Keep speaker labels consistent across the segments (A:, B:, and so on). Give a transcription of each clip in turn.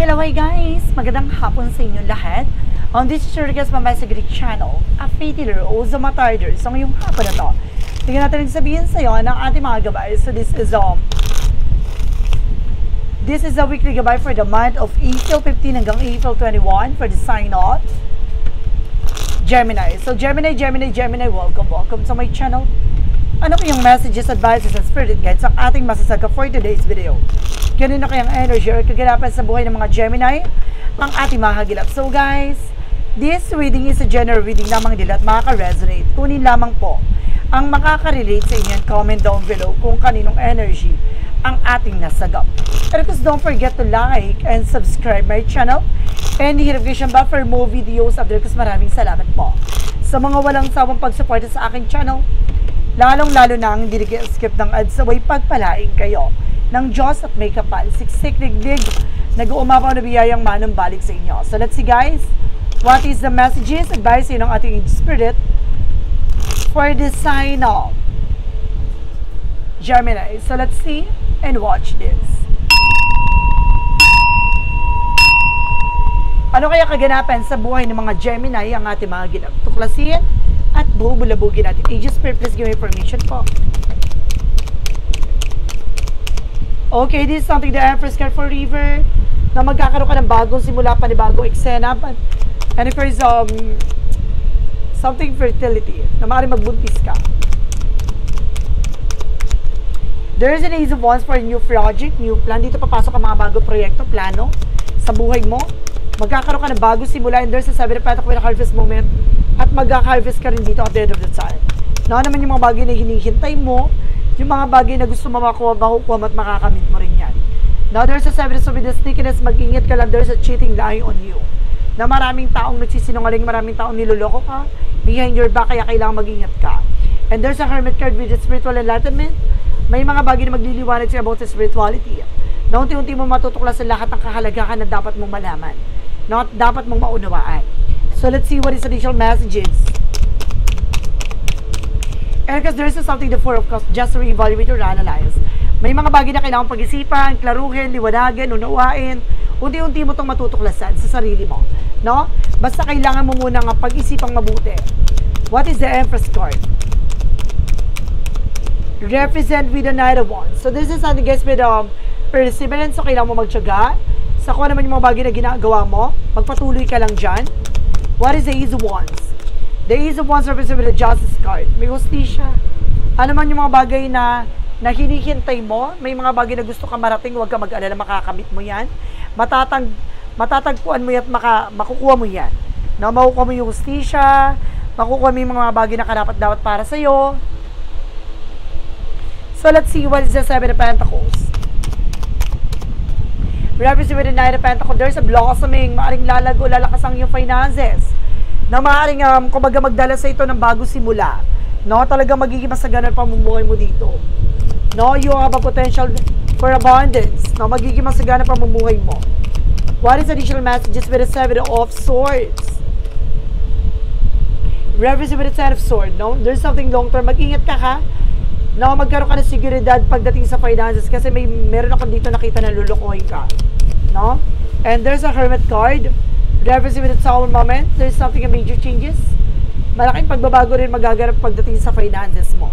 A: Hello, hi guys! Magandang hapon sa inyo lahat. On this is your guys mamaya sa Greek channel, a faith healer o Zomatarder. So ngayong hapon na to, tingnan natin sabihin sa iyo ng ating mga gabay. So this is a weekly gabay for the month of April 15 hanggang April 21 for the sign of Gemini. So Gemini, welcome to my channel. Ano kayong messages, advices, and spirit guides ang ating masasaga for today's video? Ganun na kayang energy or kaganapan sa buhay ng mga Gemini ang ating mahagilap. So guys, this reading is a general reading lamang nila at makaka-resonate. Kunin lamang po ang makaka-relate sa inyo and comment down below kung kaninong energy ang ating nasagap. Pero don't forget to like and subscribe my channel and hit notification bell for more videos after kus maraming salamat po sa mga walang sawang pagsuporta sa aking channel. Lalong-lalo na ang hindi skip ng ads away pagpalaing kayo ng Diyos at may kapal, siksik, liglig, nag-uumapaw na biyayang manong balik sa inyo. So let's see guys, what is the messages, advice ng ating spirit for the sign of Gemini. So let's see and watch this. Ano kaya kaganapan sa buhay ng mga Gemini ang ating mga ginag? Tuklasin at bubulabugin natin. Aegis Spirit, please give me information po. Okay, this is something the Empress card for River na magkakaroon ka ng bagong simula, panibagong eksena, and if there's something fertility na maaaring magbuntis ka. There is an Ace of Wands for a new project, new plan. Dito papasok ang mga bagong proyekto, plano sa buhay mo. Magkakaroon ka ng bagong simula, and there's a Seven of Pentacles with a harvest moment, at magkaka-harvest ka rin dito at the end of the time. Naman yung mga bagay na hinihintay mo, yung mga bagay na gusto mo makuha at makakamit mo rin yan. Now, there's a Seven of Swords with the sneakiness, mag-ingat ka lang, there's a cheating lying on you. Na maraming taong nagsisinungaling, maraming taong niloloko ka, behind your back, kaya kailangan mag-ingat ka. And there's a Hermit card with the spiritual enlightenment. May mga bagay na magliliwanag siya about the spirituality. Na unti-unti mo matutuklasan lahat ng kahalagahan na dapat mong malaman. Na dapat mong maunawaan. So, let's see what is additional messages. And because there is something the Four of Cups, just to re-evaluate or analyze. May mga bagay na kailangan pag-isipan, klaruhin, liwanagan, unawain. Unti-unti mo itong matutuklasan sa sarili mo. No? Basta kailangan mo muna nga pag-isipang mabuti. What is the Empress card? Represent with the Knight of Wands. So this is something guys with perseverance. So kailangan mo magtiyaga. Sa kung naman yung mga bagay na ginagawa mo, magpatuloy ka lang dyan. What is the Ace of Wands? The Ace of Wands represents with the Justice card. May hustisya. Ano man yung mga bagay na hinihintay mo, may mga bagay na gusto ka marating, huwag ka mag-alala, makakamit mo yan. Matatagpuan mo yan at makukuha mo yan. No, makukuha mo yung hustisya, makukuha mo yung mga bagay na karapat-dapat para sa'yo. So let's see what is the Seven of Pentacles. Represent with the Knight of Pentacles. There's a blossoming, maaring lalago, lalakas ang iyong finances. Na maaaring kumbaga magdala sa ito ng bago simula. No, talaga magiging masagana ang pamumuhay mo dito. No, you have a potential for abundance. No, magiging masagana ang pamumuhay mo. What is additional messages with the Seven of Swords? Represent with the Ten of Swords. No, there's something long term. Mag-ingat ka ha. No, magkaroon ka ng seguridad pagdating sa finances kasi meron ako dito nakita na lulukohin ka. No? And there's a Hermit card. Represent with the Tower moment. There's something a major changes. Malaking pagbabago rin magaganap pagdating sa finances mo.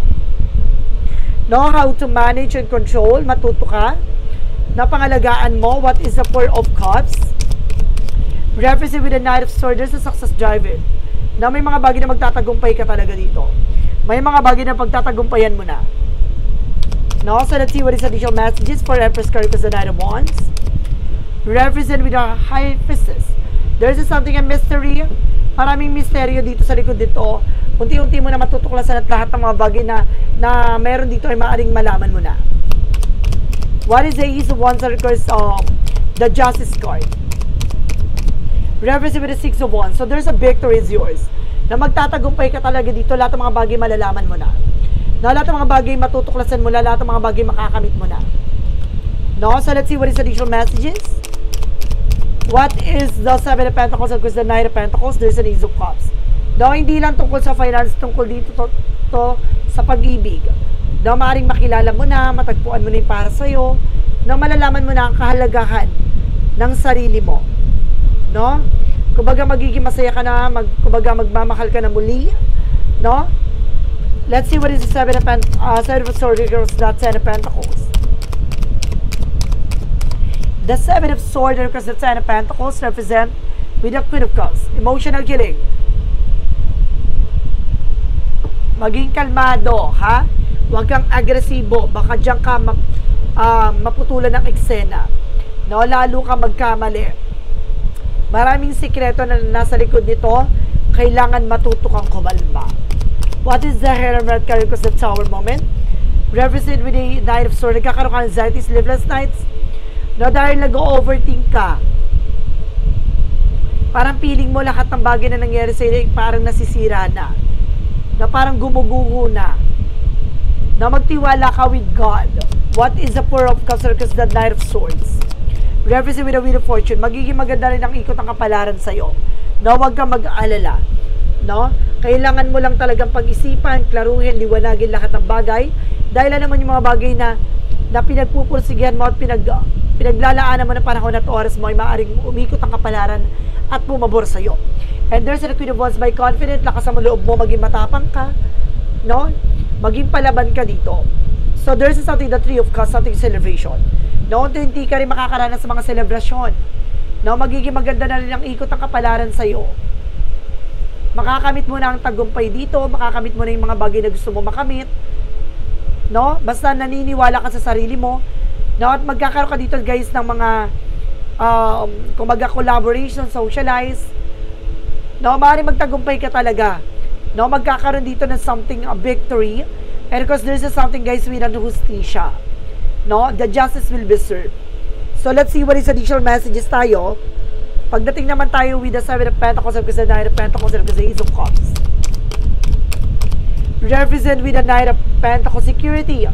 A: Know how to manage and control. Matuto ka. Napangalagaan mo. What is the Four of Cups? Represent with the Knight of Swords. There's a success driver. Na may mga bagay na magtatagumpay ka talaga dito. May mga bagay na pagtatagumpayan mo na. No? So let's see what is additional messages for Empress card because the Knight of Wands. Represent with the High Priestess. There's something a mystery. Maraming misteryo dito sa likod dito. Unti-unti mo na matutuklasan at lahat ng mga bagay na meron dito ay maaaring malaman mo na. What is the Ace of Wands that requires the Justice card? Represent with the Six of Wands. So there's a victory is yours. Na magtatagumpay ka talaga dito. Lahat ng mga bagay malalaman mo na. Na lahat ng mga bagay matutuklasan mo na. Lahat ng mga bagay makakamit mo na. No? So let's see what is additional messages. What is the Seven of Pentacles and the Knight of Pentacles? There's an Ace of Cups. No, hindi lang tungkol sa finance, tungkol dito to sa pag-ibig. No, maaaring makilala mo na, matagpuan mo na yung para sa'yo, na malalaman mo na ang kahalagahan ng sarili mo. No? Kumbaga magiging masaya ka na, kumbaga magmamahal ka na muli. No? Let's see what is the Seven of Swords, that Ten of Pentacles. The Seven of Swords and the Ten of Pentacles represent with the Queen of Cups. Emotional healing. Maging kalmado, ha? Huwag kang agresibo. Baka diyan ka maputulan ng eksena. No? Lalo ka magkamali. Maraming sikreto na nasa likod nito. Kailangan matuto kang kumalma. What is the Hermit card? Because the Tower moment. Represent with the Knight of Swords. Nagkakaroon ka ng anxiety, sleepless nights. No, dahil nag-overthink ka. Parang feeling mo lahat ng bagay na nangyari sa iyo parang nasisira na. Na parang gumuguho na. Na magtiwala ka with God. What is the Four of Cups? Because the Knight of Swords. Represent with the Wheel of Fortune. Magiging maganda rin ang ikot ng kapalaran sa iyo. No, huwag kang mag-aalala. No? Kailangan mo lang talagang pag-isipan, klaruhin, liwanagin lahat ng bagay. Dahil naman yung mga bagay na pinagpupursigihan mo at pinaglalaanan mo ng panahon at oras mo ay maaaring umikot ang kapalaran at bumabor sa iyo. And there's a Queen of Wands, by confident, lakas ang loob mo, maging matapang ka, no? Maging palaban ka dito. So there's something, the Three of Cups, something celebration. No, hindi ka rin makakaranas sa mga selebrasyon. No, magiging maganda na rin ang ikot ng kapalaran sa iyo. Makakamit mo na ang tagumpay dito, makakamit mo na yung mga bagay na gusto mo makamit. No? Basta naniniwala ka sa sarili mo. No? At magkakaroon ka dito guys ng mga kumbaga collaboration, socialize. No? Maaaring magtagumpay ka talaga. No? Magkakaroon dito ng something, a victory. And because there's something guys with an justisya. No? The justice will be served. So let's see what is additional messages tayo. Pagdating naman tayo with the Seven of Pentacles and the Knight of Pentacles and the Ace of Cups. Represent with the Knight of Pentacles security.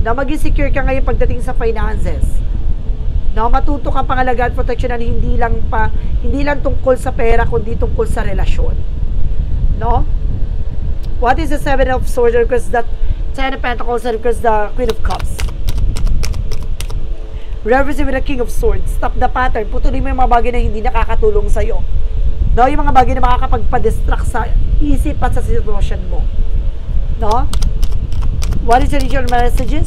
A: Na maging secure ka ngayon pagdating sa finances. Na matuto ka pangalagaan at proteksyonan hindi lang tungkol sa pera kundi tungkol sa relasyon. No? What is the Seven of Swords because the Ten of Pentacles and because the Queen of Cups? Represent with the King of Swords. Stop the pattern. Putulin mo yung mga bagay na hindi nakakatulong sa'yo. No? Yung mga bagay na makakapagpa-distract sa isip at sa sitwasyon mo. No? What is the initial messages?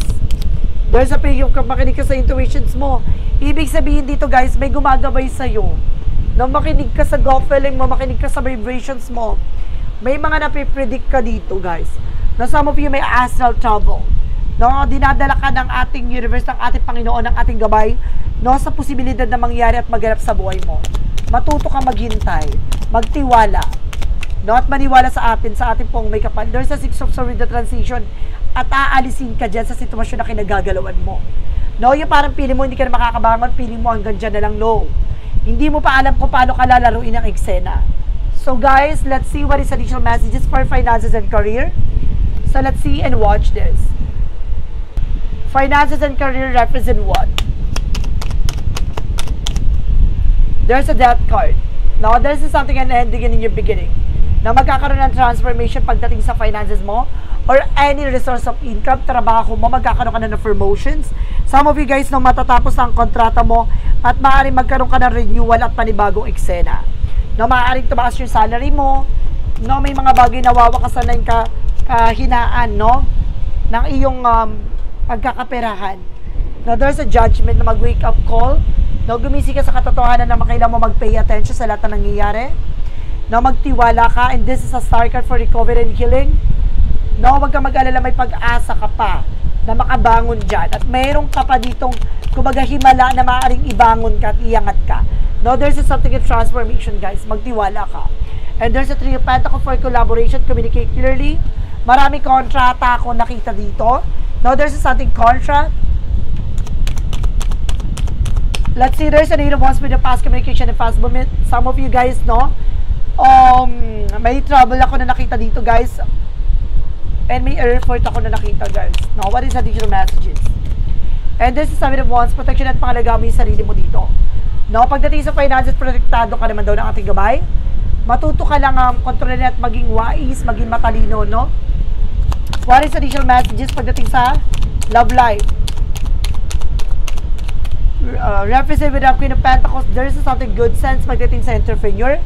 A: There's a pay of makinig ka sa intuitions mo. Ibig sabihin dito guys, may gumagabay sa'yo. No? Makinig ka sa gut feeling mo, makinig ka sa vibrations mo. May mga napipredict ka dito guys. No? Some of you may astral travel. No, dinadala ka ng ating universe, ng ating Panginoon, ng ating gabay, no, sa posibilidad na mangyari at maganap sa buhay mo. Matuto ka maghintay, magtiwala, no, at maniwala sa ating pong may kapal. There's a Six of Swords with the transition at aalisin ka dyan sa sitwasyon na kinagagalawan mo. No, yung parang pili mo hindi ka na makakabangon, pili mo hanggang dyan na lang, no. Hindi mo pa alam kung paano ka lalaruin ang eksena. So guys, let's see what is additional messages for finances and career. So let's see and watch this. Finances and career represent what? There's a death card. Now, there's something an ending in your beginning. Na magkakaroon ng transformation pagdating sa finances mo or any resource of income, trabaho mo, magkakaroon ka na ng promotions. Some of you guys, no, matatapos ang kontrata mo at maaaring magkaroon ka ng renewal at panibagong eksena. No, maaaring tumaas yung salary mo. No, may mga bagay na wawakasan na yung kahinaan, no, ng iyong pagkakaperahan. Now, there's a judgment na mag-wake up call. No, gumising ka sa katotohanan na kailangan mo mag-pay attention sa lahat na nangyayari. No, magtiwala ka. And this is a star card for recovery and healing. No, wag ka mag-alala, may pag-asa ka pa na makabangon dyan. At mayroon ka pa ditong, kumbaga, himala na maaaring ibangon ka at iangat ka. No, there's a something of transformation, guys. Magtiwala ka. And there's a Three of Pentacles for collaboration, communicate clearly. Marami kontrata ako nakita dito. No, there's something contract. Let's see, there's an Eight of Wands with the fast communication and fast movement. Some of you guys, no, may trouble ako na nakita dito, guys. And may effort ako na nakita, guys. No, what is additional messages? And this is Seven of Wands, protection at pangalagaan mo yung sarili mo dito. No, pagdating sa finances, protektado ka naman daw ng ating gabay. Matuto ka lang kontrolin at maging wise, maging matalino, no? What is additional messages pagdating sa love life? Represent with the Queen of Pentacles, there's something good sense pagdating sa entrepreneur.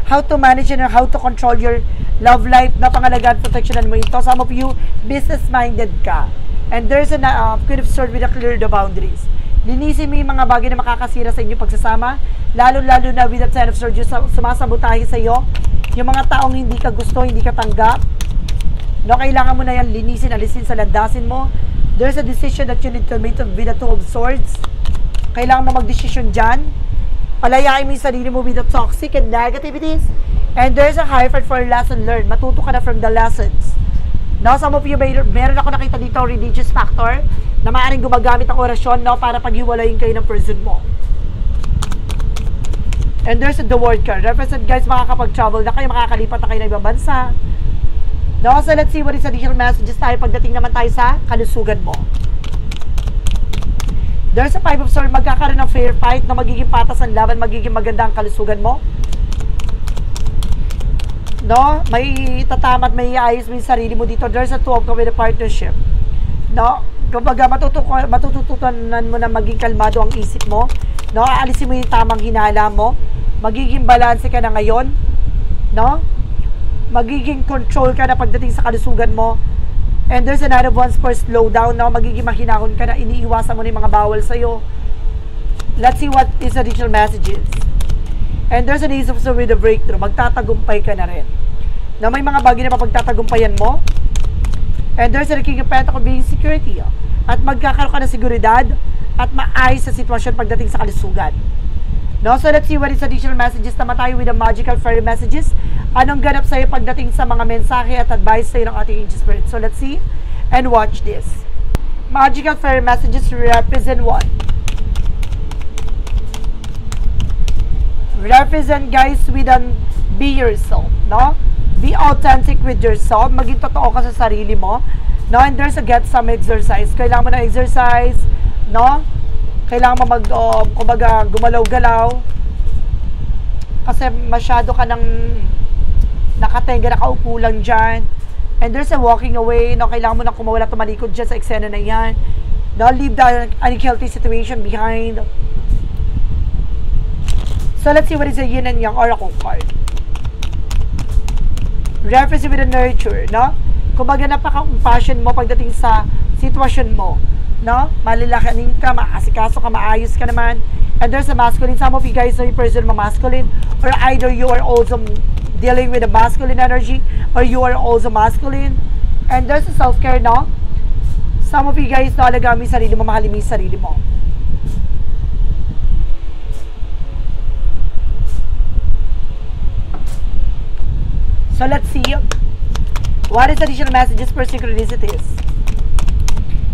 A: How to manage and how to control your love life, na pangalagaan, protectionan mo ito. Some of you, business-minded ka. And there's a Queen of Swords with a clear the boundaries. Linisin mo yung mga bagay na makakasira sa inyo pagsasama, lalo-lalo na with the Ten of Swords, yung sumasabotahe sa iyo, yung mga taong hindi ka gusto, hindi ka tanggap. No, kailangan mo na yan linisin, alisin sa landasin mo. There's a decision that you need to make with the Two of Swords. Kailangan mo mag-decision dyan. Palayain mo yung sarili mo with the toxic and negativities. And there's a high fight for a lesson learned. Matuto ka na from the lessons. Now, some of you, meron ako nakita dito religious factor na maaaring gumagamit ang orasyon, no, para paghiwalayin kayo ng person mo. And there's the word card. Represent, guys, makakapag-travel na kayo, makakalipat na kayo ng ibang bansa. No, so let's see what is additional messages tayo pagdating naman tayo sa kalusugan mo. There's a Five of Swords, magkakaroon ng fair fight na magiging patas ang laban, magiging maganda ang kalusugan mo. No, may tatamat, may iayos mo yung sarili mo dito. There's a Two of Cups with a partnership. No, kumbaga matututunan mo na maging kalmado ang isip mo. No, aalisin mo yung tamang hinala mo. Magiging balanse ka na ngayon. No, magiging control ka na pagdating sa kalusugan mo. And there's another ones for slow down, no? Magiging mahinahon ka na, iniiwasan mo na yung mga bawal sa'yo. Let's see what is additional messages. And there's an Ace of Swords with a breakthrough. Magtatagumpay ka na rin. Na may mga bagay na mapagtatagumpayan mo. And there's a King of Pentacles being security. At magkakaroon ka ng seguridad at maayos sa sitwasyon pagdating sa kalusugan. No? So let's see what is additional messages. Naman tayo with the magical fairy messages. Anong ganap sa'yo pagdating sa mga mensahe at advice sa'yo ng ating angel spirit. So let's see and watch this. Magical fairy messages represent what? Represent, guys, with an be yourself, no? Be authentic with yourself. Maging totoo ka sa sarili mo. No? And there's a get some exercise. Kailangan mo na exercise, no? Kailangan mo kumbaga, gumalaw-galaw. Kasi masyado ka nang nakatenga, nakaupo lang dyan. And there's a walking away, no? Kailangan mo na kumawala, tumalikod dyan sa eksena na yan. No? Leave the unhealthy situation behind. So let's see what is a yin and yang oracle card. Reference with the nurture, no? Kumbaga, napaka-compassion mo pagdating sa sitwasyon mo. No? Malilakanin ka, maasikaso ka, maayos ka naman. And there's a masculine. Some of you guys are person masculine, or either you are also dealing with a masculine energy, or you are also masculine. And there's a self-care, no? Some of you guys, no, alagaan mo yung sarili mo, mahalin mo yung sarili mo. So let's see. What is additional messages for synchronicities?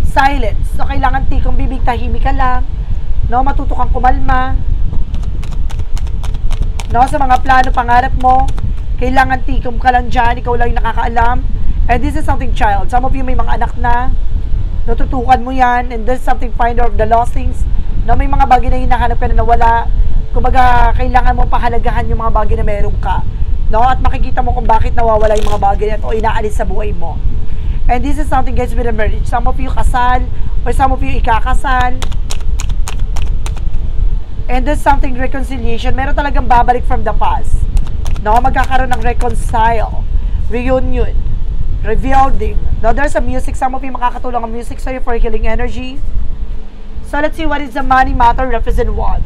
A: Silence. So kailangan tikong bibig, tahimik ka lang. No, matuto kang kumalma. No, sa mga plano, pangarap mo, kailangan tikom ka lang dyan, ikaw lang yung nakakaalam. And this is something child. Some of you may mga anak na, natutukan mo yan, and there's something finder of the lost things. No, may mga bagay na hinahanap ka na nawala. Kumbaga, kailangan mo pahalagahan yung mga bagay na meron ka. No, at makikita mo kung bakit nawawala yung mga bagay na o inaalis sa buhay mo. And this is something, guys, with a marriage. Some of you kasal, or some of you ikakasal. And there's something reconciliation. Meron talagang babalik from the past. No, magkakaroon ng reconcile, reunion, rebuilding. No, there's a music. Some of you makakatulong ang music sa'yo for healing energy. So let's see what is the money matter represent what.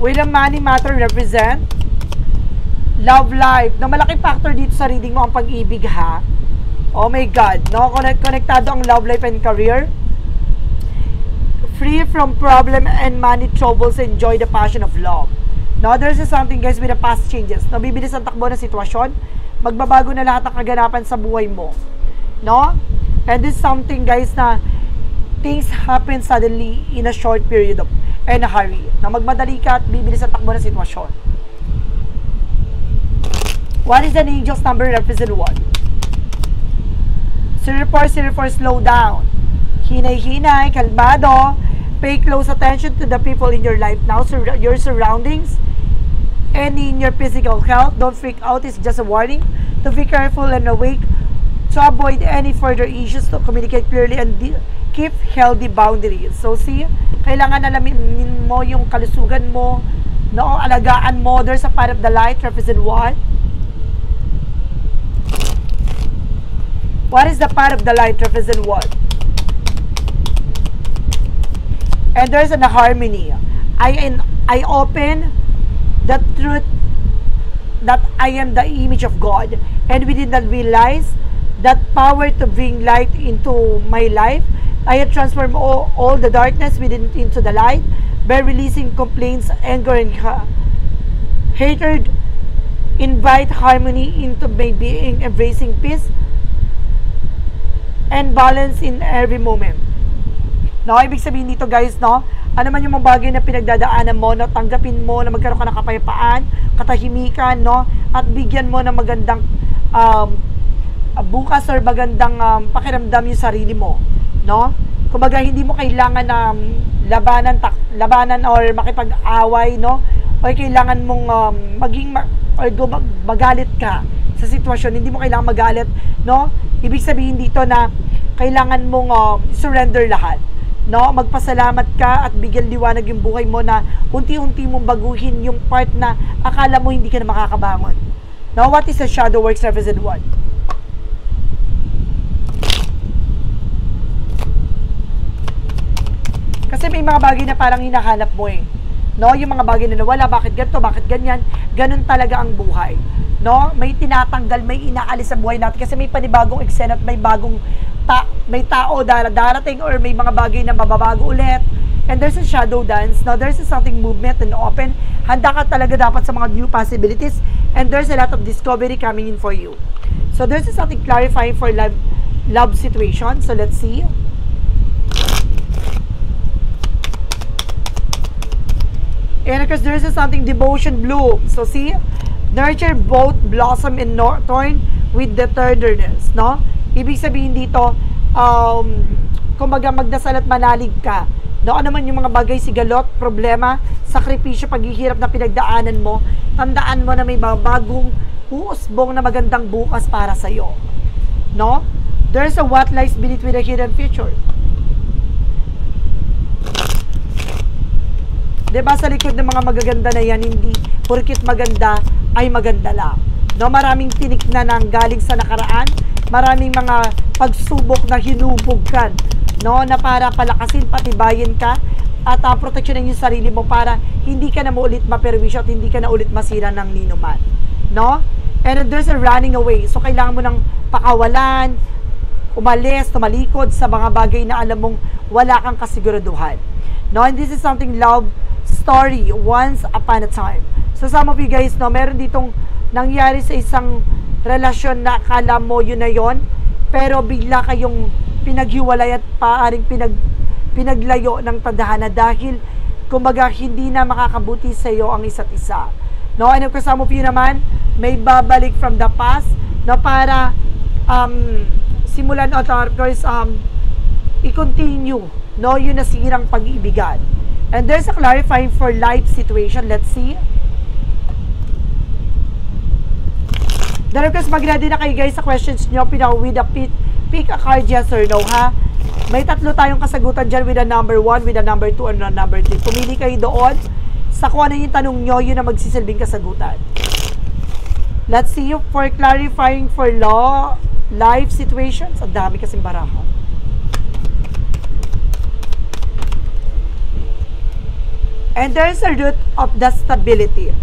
A: With the money matter represent love life. No, malaking factor dito sa reading mo ang pag-ibig, ha. Oh my God, no? Konektado ang love life and career. Free from problem and money troubles, enjoy the passion of love. No, there's something, guys, with the past changes. No, bibilis ang takbo ng sitwasyon. Magbabago na lahat ng kaganapan sa buhay mo. No? And this is something, guys, na things happen suddenly in a short period of and a hurry. Na magmadali ka at bibilis ang takbo ng sitwasyon. What is an angel's number represent what? 04, slow down. Hinay-hinay, kalmado. Pay close attention to the people in your life now, your surroundings, and in your physical health. Don't freak out, it's just a warning. to be careful and awake, to avoid any further issues, to communicate clearly, and keep healthy boundaries. So see, kailangan alamin mo yung kalusugan mo, no? Alagaan mo. There's a part of the light, represent what? What is the part of the light, represent what? And there's an harmony. I open the truth that I am the image of God, and we did not realize that power to bring light into my life. I have transformed all the darkness within into the light by releasing complaints, anger, and hatred. Invite harmony into my being, embracing peace and balance in every moment. No, ibig sabihin dito guys, no, ano man yung mga bagay na pinagdadaanan mo, no, tanggapin mo na magkaroon ka ng kapayapaan, katahimikan, no, at bigyan mo ng magandang bukas or magandang pakiramdam yung sarili mo, no. Kumbaga hindi mo kailangan na labanan or makipag-away, no, o kailangan mong magalit ka sa sitwasyon. Hindi mo kailangan magalit, no. Ibig sabihin dito na kailangan mong surrender lahat, no? Magpasalamat ka at bigyan liwanag yung buhay mo na unti-unti mong baguhin yung part na akala mo hindi ka na makakabangon. Now, what is the shadow works represent what? Kasi may mga bagay na parang hinahanap mo eh. No? Yung mga bagay na nawala, bakit ganito, bakit ganyan? Ganun talaga ang buhay. No? May tinatanggal, may inaalis sa buhay natin kasi may panibagong eksena at may bagong may tao darating or may mga bagay na mababago ulit. And there's a shadow dance. Now, there's a something movement and open. Handa ka talaga dapat sa mga new possibilities. And there's a lot of discovery coming in for you. So, there's a something clarifying for love situation. So, let's see. And of course, there's a something devotion bloom. So, see? Nurture both blossom and thorn with the tenderness, no? Ibig sabihin dito, kumbaga magdasal at manalig ka. No, ano man yung mga bagay, sigalot, problema, sakripisyo, paghihirap na pinagdaanan mo, tandaan mo na may bagong uusbong na magandang bukas para sa iyo. No? There's a what lies beneath with a hidden future. Diba sa likod ng mga magaganda na yan, hindi porkit maganda ay maganda lang. No, maraming tinik na nang galing sa nakaraan, maraming mga pagsubok na hinubog ka, no, na para palakasin, patibayin ka, at proteksyonin yung sarili mo para hindi ka na ulit maperwisyo at hindi ka na ulit masira ng ninuman. No? And there's a running away. So, kailangan mo ng pakawalan, umalis, tumalikod sa mga bagay na alam mong wala kang kasiguraduhan. No? And this is something love story once upon a time. So, some of you guys, no, meron ditong nangyari sa isang relasyon na akala mo yun na yun, pero bigla kayong pinaghiwalay at paaring pinaglayo ng tadhana dahil kumbaga hindi na makakabuti sa iyo ang isa't isa. No, and of course, some of you naman may babalik from the past, no, para simulan at of course i-continue, no, yung nasirang pag-iibigan. And there's a clarifying for life situation. Let's see. Then of course, mag-ready na kayo guys sa questions nyo. With a pick a card, yes or no, ha? May tatlo tayong kasagutan dyan with a number 1, with a number 2, and a number 3. Pumili kayo doon. Sa kung ano yung tanong nyo, yun ang magsisilbing kasagutan. Let's see you for clarifying for life situations. Ang dami kasing baraha. And there's a root of the stability.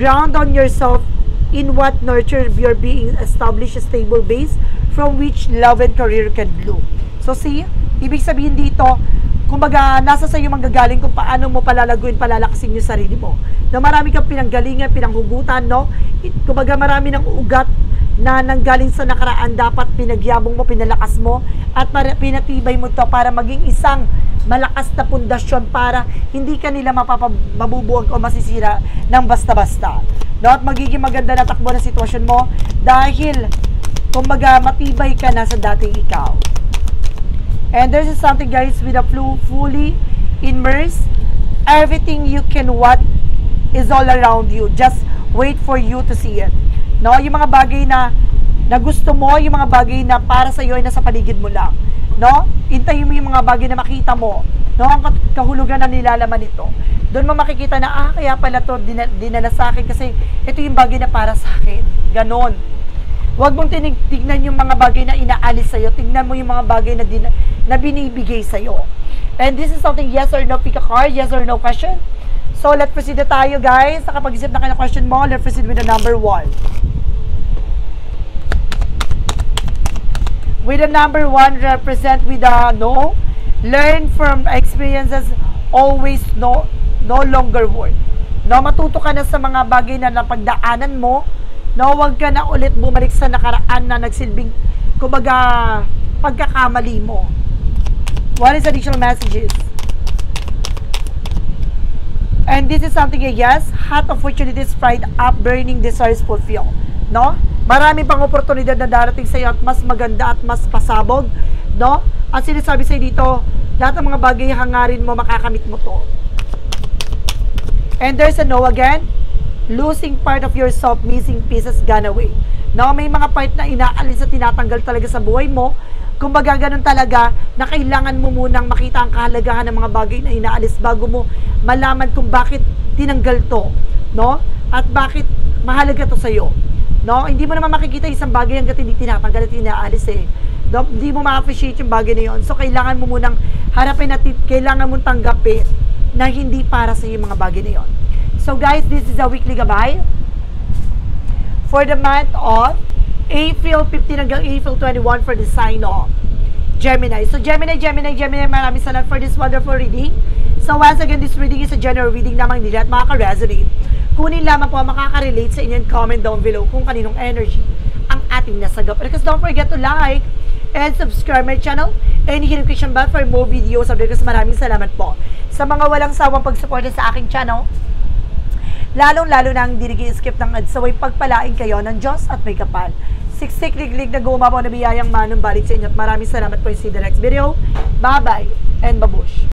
A: Ground on yourself in what nurture your being, establish a stable base from which love and career can bloom. So see, ibig sabihin dito, kumbaga nasa sa iyo manggagaling kung paano mo palalaguin, palalakasin yung sarili mo. No, marami kang pinanggalingan, pinanghugutan, no? Kumbaga marami ng ugat na nanggaling sa nakaraan, dapat pinagyabong mo, pinalakas mo, at pinatibay mo to para maging isang malakas na pundasyon para hindi ka nila mabubuwag o masisira ng basta-basta. No? At magiging maganda na takbo na sitwasyon mo dahil kumbaga matibay ka na sa dating ikaw. And there's something guys with a fully immersed, everything you can want is all around you. Just wait for you to see it. No, yung mga bagay na na gusto mo yung mga bagay na para sa iyo ay nasa paligid mo lang, no? Intayin mo yung mga bagay na makita mo, no? Ang kahulugan na nilalaman nito. Doon mo makikita na, kaya pala to dinala sa akin kasi ito yung bagay na para sa akin. Ganon. Huwag mong tignan yung mga bagay na inaalis sa'yo. Tignan mo yung mga bagay na binibigay sa'yo. And this is something yes or no, pick a card, yes or no question. So, let's proceed na tayo, guys. Nakapag-isip na kayo ng question mo, let's proceed with the number 1. With the number 1, represent with the no. Learn from experiences, always no longer worth. No, matuto ka na sa mga bagay na napagdaanan mo. No, wag ka na ulit bumalik sa nakaraan na nagsilbing, kumbaga, pagkakamali mo. What is additional messages? And this is something, yes, hot opportunities, pride up, burning desires fulfill. No? Marami pang oportunidad na darating sa iyo at mas maganda at mas pasabog. No? At sinasabi sa dito, lahat ng mga bagay hangarin mo, makakamit mo to. And there's a no again. Losing part of yourself, missing pieces gone away. No, may mga part na inaalis at tinatanggal talaga sa buhay mo. Kumbaga ganun talaga na kailangan mo munang makita ang kahalagahan ng mga bagay na inaalis bago mo malaman kung bakit tinanggal to, no? At bakit mahalaga to sa iyo. No, hindi mo naman makikita isang bagay hangga't hindi tinatanggal at inaalis eh. No? Hindi mo ma-appreciate yung bagay na yon. So kailangan mo munang harapin at kailangan mong tanggapin na hindi para sa iyo mga bagay na yon. So guys, this is a weekly gabay for the month of April 15 hanggang April 21 for the sign of Gemini. So Gemini, maraming salamat for this wonderful reading. So once again, this reading is a general reading lamang nila at makaka-resonate. Kunin lamang po ang makaka-relate sa inyo and comment down below kung kaninong energy ang ating nasagap. Because don't forget to like and subscribe my channel and hit the notification bell for more videos. Because maraming salamat po sa mga walang sawang pagsuporta sa aking channel. Lalong-lalo na ang dirigi-skip ng adsaway pagpalain kayo ng Diyos at may kapal. Siksik, liglig na gumawa po na biyayang manong balik sa inyo at maraming salamat po sa next video. Bye-bye and babush!